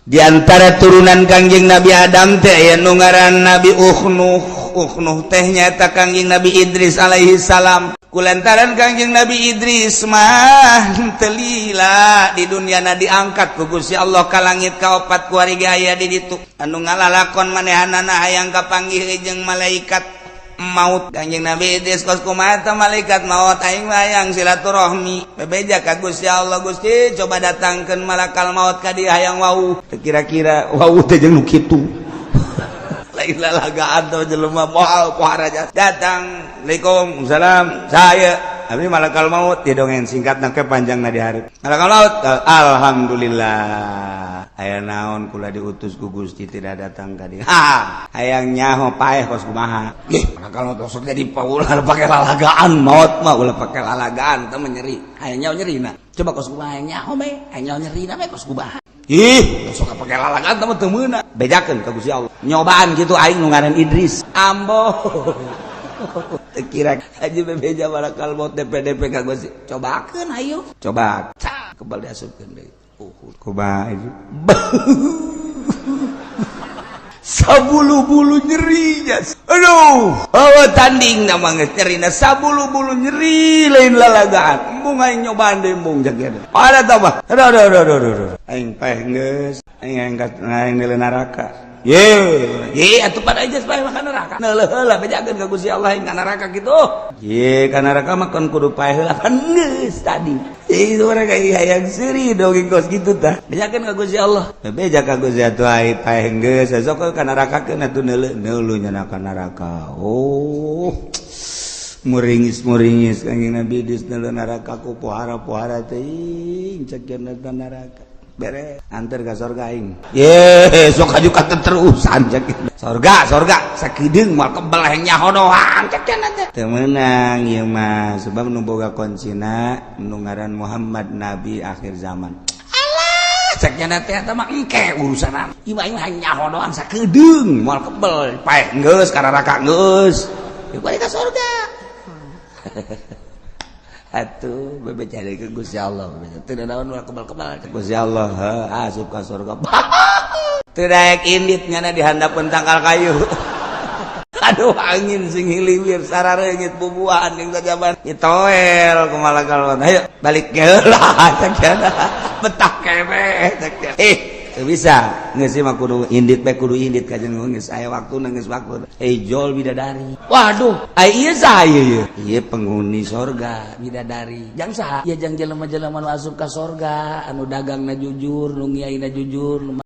diantara turunan Kangjeng Nabi Adam teh aya nu ngaran Nabi Uknuh tehnya eta Kangjeng Nabi Idris alaihi salam. Kulantaran Kangjeng Nabi Idris mah telila di duniana diangkat ku Gusti Allah ka langit kaopat ku ari aya di ditu anu ngalalakon manehanana hayang kapanggih jeung malaikat maut. Kangjeng Nabi Idris kos kumaha tah malaikat maut aing hayang silaturahmi bebeja ka Gusti Allah. Gusti coba datangkeun malakal maut ka dieu hayang wau. Teu kira-kira wau teh jeung nu kitu lain lalagaan tuh jelema moal poharaja datang. Waalaikumsalam saya abi malakal maut di dongeng singkat nangke panjang na di hari malakal maut. Alhamdulillah aya naon kula diutus ku Gusti tidak datang ka dieu hayang nyaho paeh kos kumaha malakal maut sok jadi paulah pake lalagaan maut mah ulah pake lalagaan teh nyeri hayang nyaho nyerina coba kos kumaha hayang nyaho me hayang nyaho nyerina me kos kumaha sok pake lalagaan teh teu meunang bejakeun ka Gusti Allah nyobaan gitu aing nu ngaran Idris ambo kira aja bebeja malakal maut DP ka Gusti cobakeun ayo coba kebal diasupkeun deui kumaha itu sabulu-bulu nyerinya aduh tanding nama geus nyerina sabulu-bulu nyeri lain lalagaan embung aing nyobaan deui embung jageuna ada tah mah aduh aing paeh geus aing neuleuh neraka ye atuh pada aja supaya makan neraka neuleuh heula bejakeun ka Gusti Allah aing ka neraka kitu ye ka neraka mah kan kudu paeh heula kan geus tadi itu mereka hayang seuri dongeng kos kitu tah bejakeun ka Gusti Allah bebeja ka Gusti atuh ai paeh geus sok ka neraka keun atuh neuleuh nya ka neraka muringis Kangjeng Nabi Idris neuleuh neraka ku pohara-pohara teuing cekeun ka neraka beres antar ka sorga aing sok haju ka terusan cekeun sorga sakideung moal kebal hayang nyaho doang cekeun teh teu meunang ieu mah sebab nu boga konsina nu ngaran Muhammad Nabi akhir zaman cek nya teh eta mah engke urusanan ieu mah hayang nyaho doang sakideung moal kebal paeh geus ka neraka geus ieu balik ka sorga atuh bebeja deui ke Gusti Allah teu naon ulah kebal-kebal Gusti Allah asup ka surga teu daek indit nyana di handapeun tangkal kayu aduh angin sing hiliwir sarareungit bubuhan jeung sajaban itoel ku malakal maut ayo balik heula cenah betah kene teu bisa geus mah kudu indit bae kudu indit ka jeung geus aya waktuna geus waktu jol bidadari waduh ai ieu saha ieu ieu penghuni sorga bidadari jang saha ieu jang jelema-jelema nu asup ka sorga anu dagangna jujur nu ngiaina jujur